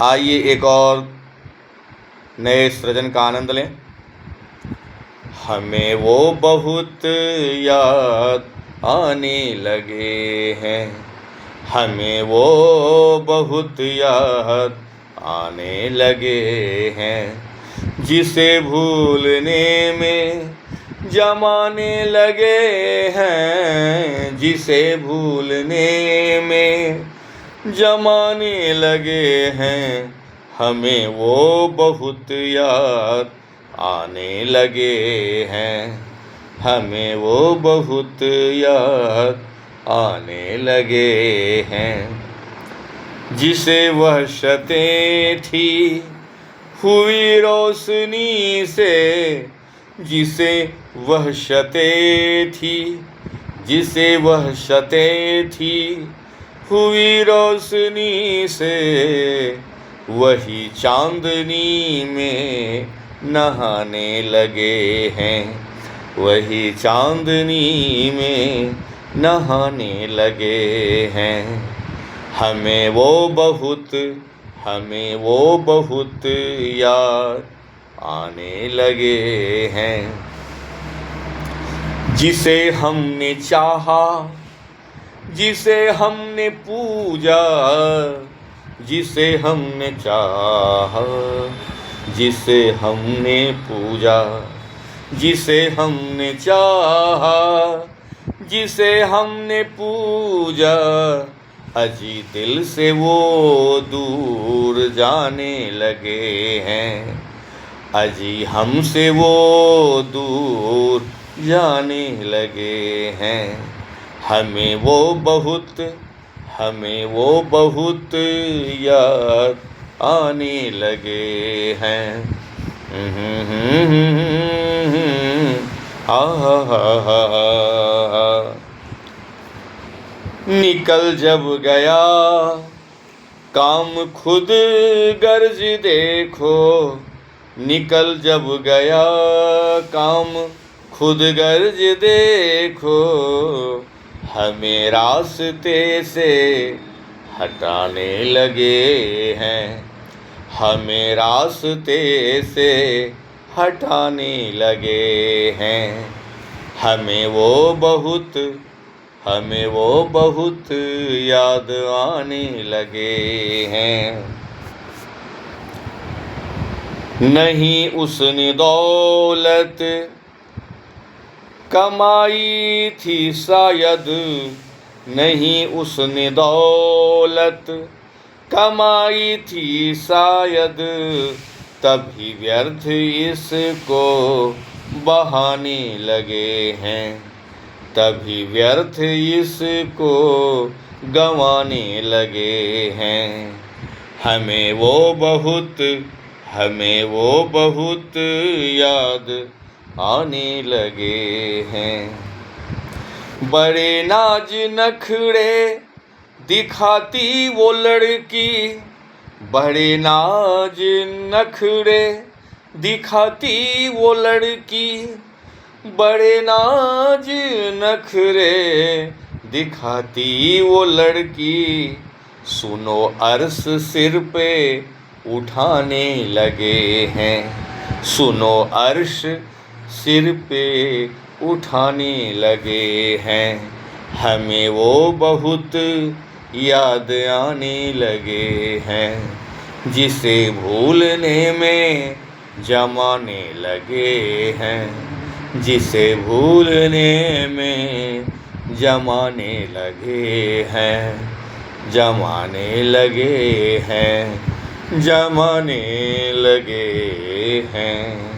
आइए एक और नए सृजन का आनंद लें। हमें वो बहुत याद आने लगे हैं, हमें वो बहुत याद आने लगे हैं, जिसे भूलने में जमाने लगे हैं, जिसे भूलने में जमाने लगे हैं। हमें वो बहुत याद आने लगे हैं, हमें वो बहुत याद आने लगे हैं। जिसे वहशतें थी हुई रोशनी से, जिसे वहशतें थी, जिसे वहशतें थी हुई रोशनी से, वही चांदनी में नहाने लगे हैं, वही चांदनी में नहाने लगे हैं। हमें वो बहुत याद आने लगे हैं। जिसे हमने चाहा, जिसे हमने पूजा, जिसे हमने चाहा, जिसे हमने पूजा, जिसे हमने चाहा, जिसे हमने पूजा, अजी दिल से वो दूर जाने लगे हैं, अजी हमसे वो दूर जाने लगे हैं। हमें वो बहुत याद आने लगे हैं। निकल जब गया काम खुद गर्ज देखो, निकल जब गया काम खुद गर्ज देखो, हमें रास्ते से हटाने लगे हैं, हमें रास्ते से हटाने लगे हैं। हमें वो बहुत याद आने लगे हैं। नहीं उसने दौलत कमाई थी शायद, नहीं उसने दौलत कमाई थी शायद, तभी व्यर्थ इसको बहाने लगे हैं, तभी व्यर्थ इसको गंवाने लगे हैं। हमें वो बहुत याद आने लगे हैं। बड़े नाज नखरे दिखाती वो लड़की, बड़े नाज नखरे दिखाती वो लड़की, बड़े नाज नखरे दिखाती वो लड़की, सुनो अर्श सिर पे उठाने लगे हैं, सुनो अर्श सिर पे उठाने लगे हैं। हमें वो बहुत याद आने लगे हैं, जिसे भूलने में जमाने लगे हैं, जिसे भूलने में जमाने लगे हैं, जमाने लगे हैं, जमाने लगे हैं।